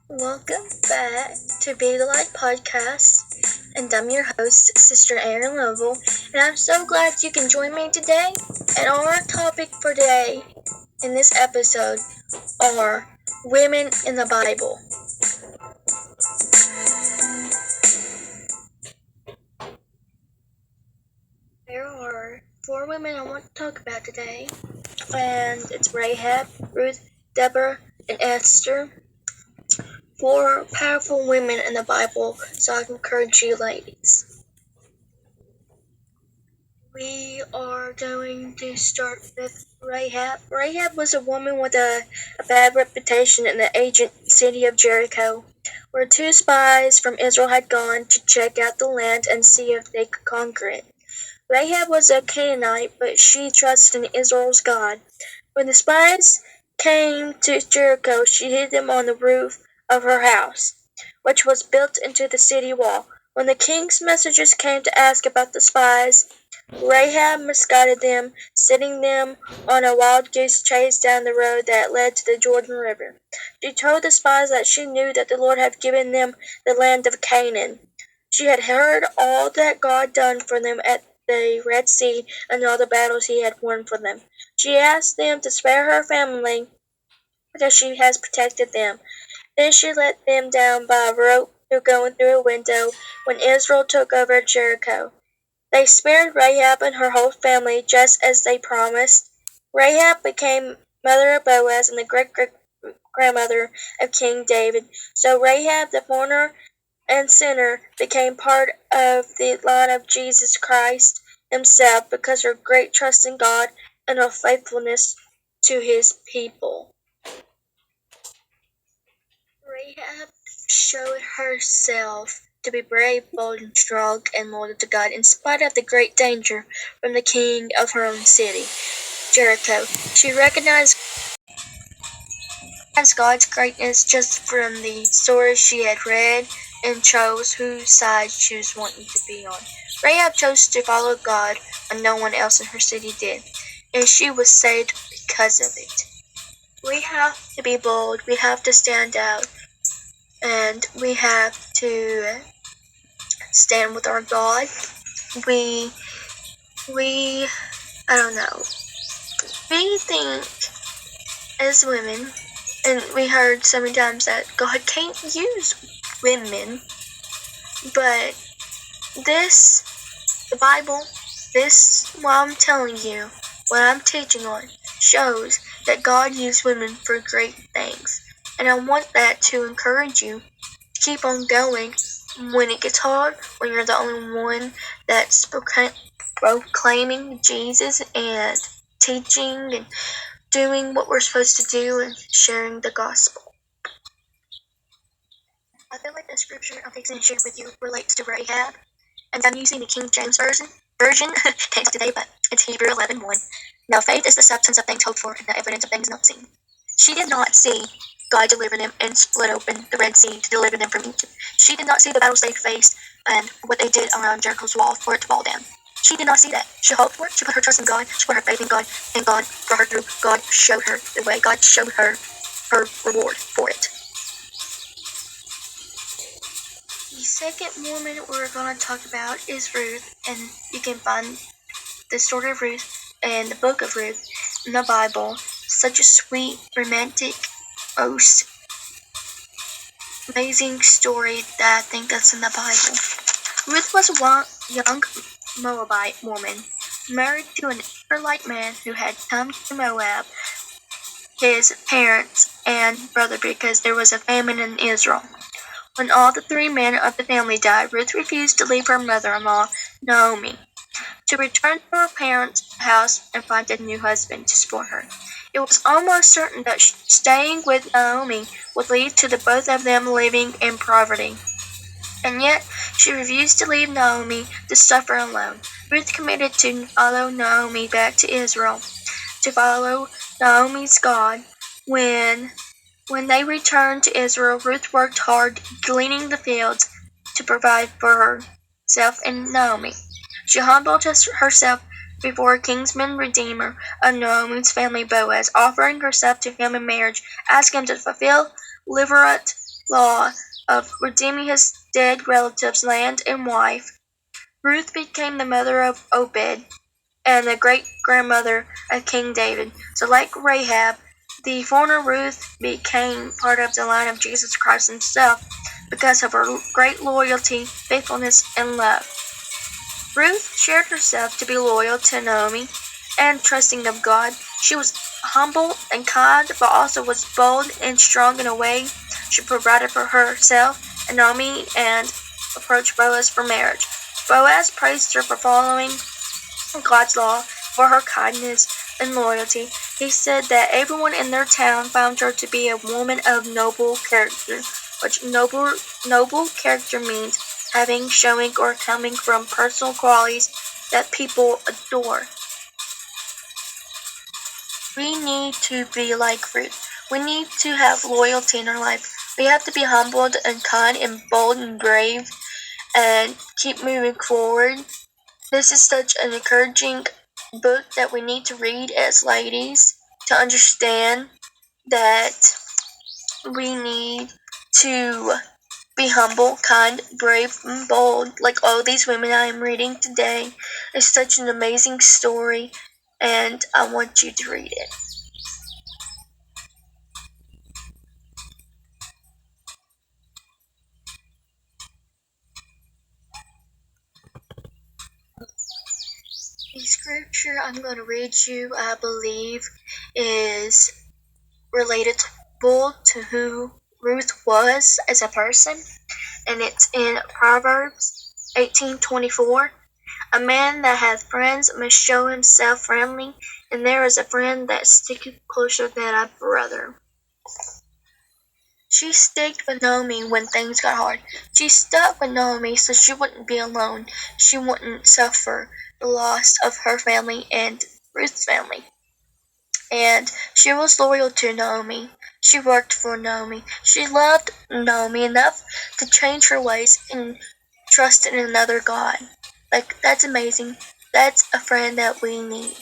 Welcome back to Be the Light Podcast, and I'm your host, Sister Erin Lovell, and I'm so glad you can join me today. And our topic for today in this episode are women in the Bible. There are 4 women I want to talk about today, and it's Rahab, Ruth, Deborah, and Esther. 4 powerful women in the Bible, so I encourage you ladies. We are going to start with Rahab. Rahab was a woman with a bad reputation in the ancient city of Jericho, where 2 spies from Israel had gone to check out the land and see if they could conquer it. Rahab was a Canaanite, but she trusted in Israel's God. When the spies came to Jericho, she hid them on the roof of her house, which was built into the city wall. When the king's messengers came to ask about the spies, Rahab misguided them, sending them on a wild goose chase down the road that led to the Jordan River. She told the spies that she knew that the Lord had given them the land of Canaan. She had heard all that God done for them at the Red Sea and all the battles he had won for them. She asked them to spare her family because she has protected them. Then she let them down by a rope through going through a window when Israel took over Jericho. They spared Rahab and her whole family just as they promised. Rahab became mother of Boaz and the great-grandmother of King David. So Rahab, the foreigner and sinner, became part of the line of Jesus Christ himself because of her great trust in God and her faithfulness to his people. Rahab showed herself to be brave, bold, and strong, and loyal to God, in spite of the great danger from the king of her own city, Jericho. She recognized God's greatness just from the stories she had read and chose whose side she was wanting to be on. Rahab chose to follow God when no one else in her city did, and she was saved because of it. We have to be bold, we have to stand out, and we have to stand with our God. We think as women, and we heard so many times that God can't use women, but the Bible, what I'm telling you, what I'm teaching on, shows that God used women for great things. And I want that to encourage you to keep on going when it gets hard, when you're the only one that's proclaiming Jesus and teaching and doing what we're supposed to do and sharing the gospel. I feel like the scripture I'm fixing to share with you relates to Rahab, and I'm using the King James Version. Can't today, but it's Hebrews 11:1. Now faith is the substance of things hoped for and the evidence of things not seen. She did not see God deliver them and split open the Red Sea to deliver them from Egypt. She did not see the battles they faced and what they did around Jericho's wall for it to fall down. She did not see that. She hoped for it. She put her trust in God. She put her faith in God, and God brought her through. God showed her the way. God showed her her reward for it. The second woman we're going to talk about is Ruth, and you can find the story of Ruth and the book of Ruth in the Bible. Such a sweet, romantic, most amazing story that I think that's in the Bible. Ruth was a young Moabite woman married to an Israelite man who had come to Moab, his parents and brother, because there was a famine in Israel. When all the 3 men of the family died, Ruth refused to leave her mother-in-law, Naomi, to return to her parents' house and find a new husband to support her. It was almost certain that staying with Naomi would lead to the both of them living in poverty. And yet, she refused to leave Naomi to suffer alone. Ruth committed to follow Naomi back to Israel, to follow Naomi's God. When they returned to Israel, Ruth worked hard, gleaning the fields to provide for herself and Naomi. She humbled herself before a kinsman redeemer of Naomi's family Boaz, offering herself to him in marriage, asking him to fulfill Levirate law of redeeming his dead relative's land and wife. Ruth became the mother of Obed and the great-grandmother of King David. So like Rahab, the foreigner Ruth became part of the line of Jesus Christ himself because of her great loyalty, faithfulness, and love. Ruth shared herself to be loyal to Naomi and trusting of God. She was humble and kind, but also was bold and strong in a way. She provided for herself and Naomi and approached Boaz for marriage. Boaz praised her for following God's law, for her kindness and loyalty. He said that everyone in their town found her to be a woman of noble character, which noble character means having, showing, or coming from personal qualities that people adore. We need to be like Ruth. We need to have loyalty in our life. We have to be humbled and kind and bold and brave and keep moving forward. This is such an encouraging book that we need to read as ladies to understand that we need to be humble, kind, brave, and bold, like all these women I am reading today. It's such an amazing story, and I want you to read it. The scripture I'm going to read you, I believe, is relatable to who Ruth was as a person, and it's in Proverbs 18:24. A man that hath friends must show himself friendly, and there is a friend that sticketh closer than a brother. She sticked with Naomi when things got hard. She stuck with Naomi so she wouldn't be alone. She wouldn't suffer the loss of her family and Ruth's family. And she was loyal to Naomi. She worked for Naomi. She loved Naomi enough to change her ways and trust in another God. Like, that's amazing. That's a friend that we need.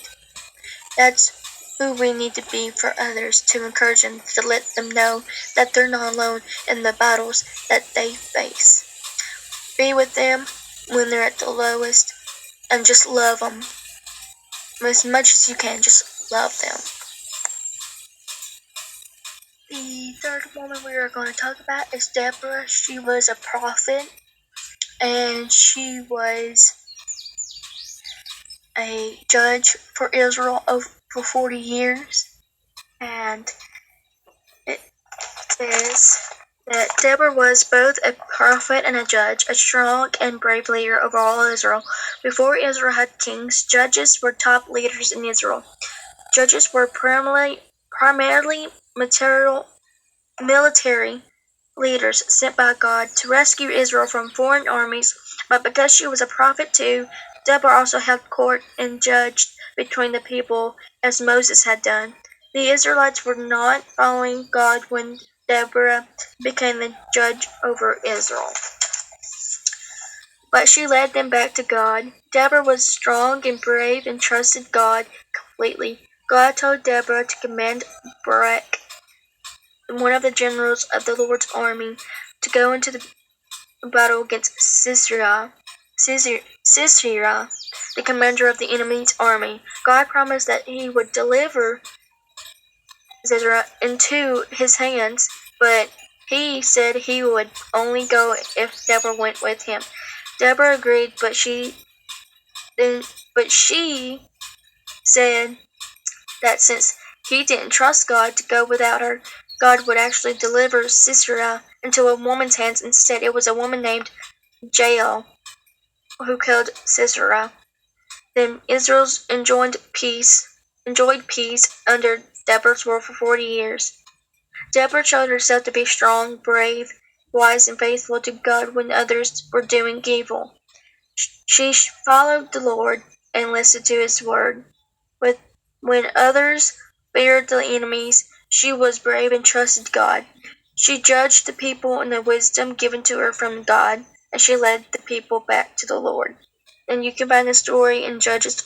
That's who we need to be for others, to encourage them, to let them know that they're not alone in the battles that they face. Be with them when they're at the lowest and just love them. As much as you can, just love them. The third woman we are going to talk about is Deborah. She was a prophet, and she was a judge for Israel for 40 years. And it says that Deborah was both a prophet and a judge, a strong and brave leader over all Israel. Before Israel had kings, judges were top leaders in Israel. Judges were primarily military leaders sent by God to rescue Israel from foreign armies, but because she was a prophet too, Deborah also held court and judged between the people as Moses had done. The Israelites were not following God when Deborah became the judge over Israel, but she led them back to God. Deborah was strong and brave and trusted God completely. God told Deborah to command Barak, one of the generals of the Lord's army, to go into the battle against Sisera, the commander of the enemy's army. God promised that he would deliver Sisera into his hands, but he said he would only go if Deborah went with him. Deborah agreed, but she said that since he didn't trust God to go without her, God would actually deliver Sisera into a woman's hands. Instead, it was a woman named Jael who killed Sisera. Then Israel enjoyed peace under Deborah's rule for 40 years. Deborah showed herself to be strong, brave, wise, and faithful to God when others were doing evil. She followed the Lord and listened to his word. When others feared the enemies, she was brave and trusted God. She judged the people in the wisdom given to her from God, and she led the people back to the Lord. And you can find the story in Judges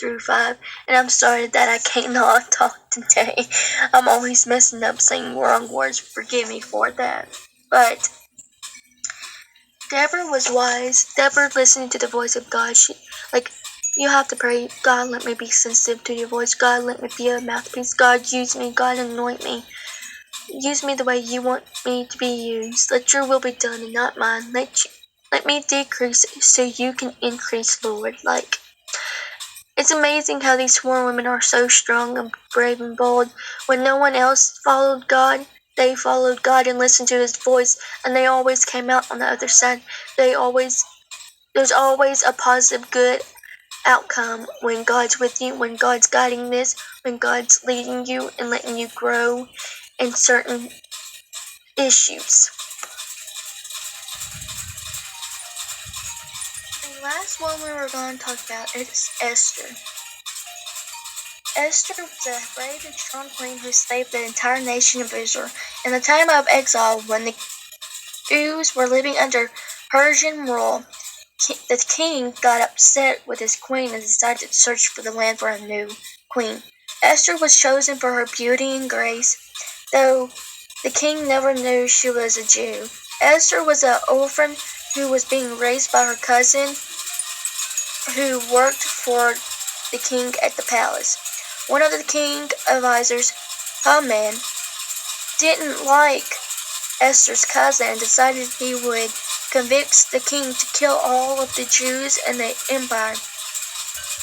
through 5. And I'm sorry that I cannot talk today. I'm always messing up, saying wrong words. Forgive me for that. But Deborah was wise. Deborah listening to the voice of God. You have to pray, God, let me be sensitive to your voice. God, let me be a mouthpiece. God, use me. God, anoint me. Use me the way you want me to be used. Let your will be done and not mine. Let me decrease so you can increase, Lord. It's amazing how these 4 women are so strong and brave and bold. When no one else followed God, they followed God and listened to his voice, and they always came out on the other side. There's always a positive, good outcome when God's with you, when God's guiding this, when God's leading you and letting you grow in certain issues. The last one we were going to talk about is Esther. Esther was a brave and strong queen who saved the entire nation of Israel. In the time of exile, when the Jews were living under Persian rule, the king got upset with his queen and decided to search for the land for a new queen. Esther was chosen for her beauty and grace, though the king never knew she was a Jew. Esther was an orphan who was being raised by her cousin, who worked for the king at the palace. One of the king's advisors, Haman, didn't like Esther's cousin and decided he would convince the king to kill all of the Jews in the empire.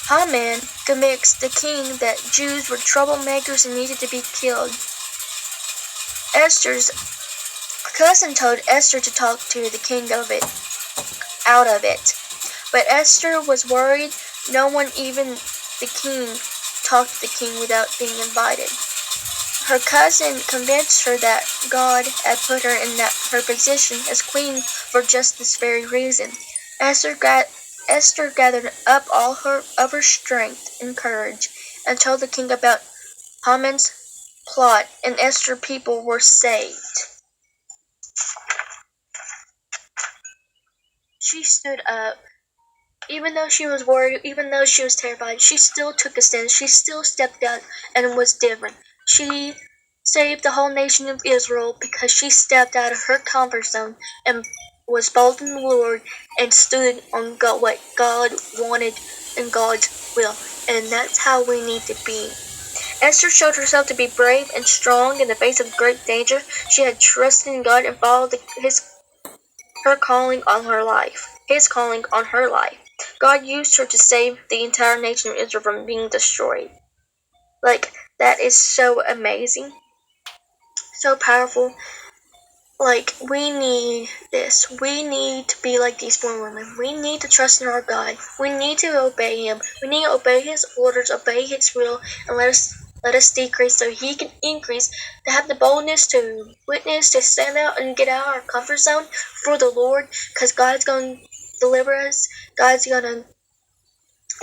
Haman convinced the king that Jews were troublemakers and needed to be killed. Esther's cousin told Esther to talk to the king out of it. But Esther was worried no one, even the king, talked to the king without being invited. Her cousin convinced her that God had put her in her position as queen for just this very reason. Esther gathered up all of her strength and courage and told the king about Haman's plot, and Esther's people were saved. She stood up. Even though she was worried, even though she was terrified, she still took a stand. She still stepped out and was different. She saved the whole nation of Israel because she stepped out of her comfort zone and was bold in the Lord and stood on what God wanted and God's will. And that's how we need to be. Esther showed herself to be brave and strong in the face of great danger. She had trusted in God and followed her calling on her life. His calling on her life. God used her to save the entire nation of Israel from being destroyed. That is so amazing. So powerful. We need this. We need to be like these 4 women. We need to trust in our God. We need to obey Him. We need to obey His orders, obey His will, and let us decrease so He can increase, to have the boldness to witness, to stand out and get out of our comfort zone for the Lord, because God's going to deliver us. God's going to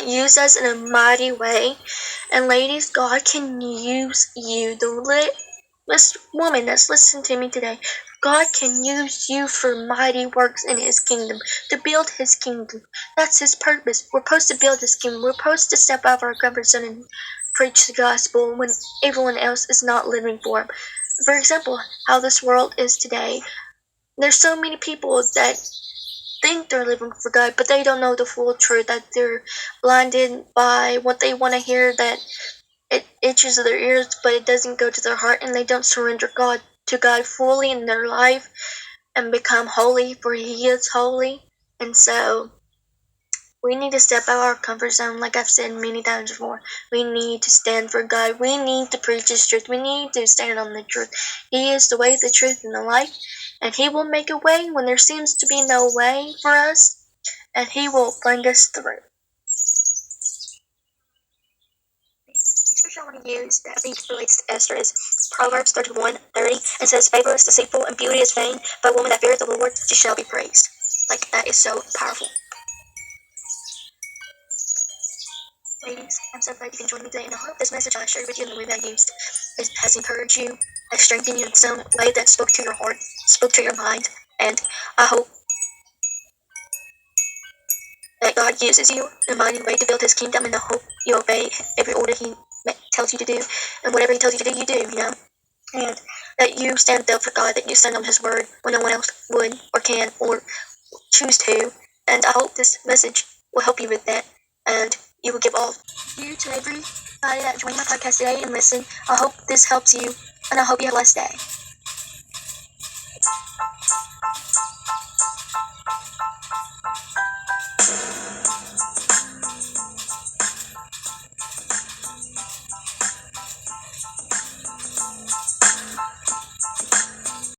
use us in a mighty way. And ladies, God can use you, the woman that's listening to me today. God can use you for mighty works in His kingdom, to build His kingdom. That's His purpose. We're supposed to build His kingdom. We're supposed to step out of our comfort zone and preach the gospel when everyone else is not living for Him. For example, how this world is today. There's so many people that think they're living for God, but they don't know the full truth, that they're blinded by what they want to hear, that it itches their ears, but it doesn't go to their heart, and they don't surrender to God fully in their life and become holy, for He is holy. And so we need to step out of our comfort zone, like I've said many times before. We need to stand for God. We need to preach His truth. We need to stand on the truth. He is the way, the truth, and the life, and He will make a way when there seems to be no way for us, and He will bring us through. The scripture I want to use that I think relates to Esther is Proverbs 31:30, and says, "Favor is deceitful and beauty is vain, but a woman that feareth the Lord, she shall be praised." That is so powerful. Ladies, I'm so glad you can join me today, and I hope this message I shared with you and the way that I used has encouraged you, has strengthened you in some way that spoke to your heart, spoke to your mind, and I hope that God uses you in a mighty way to build His kingdom, and I hope you obey every order He tells you to do, and whatever He tells you to do, you do, and that you stand up for God, that you stand on His word when no one else would or can or choose to. And I hope this message will help you with that, and you will give all you to everybody that joined my podcast today and listen. I hope this helps you, and I hope you have a blessed day.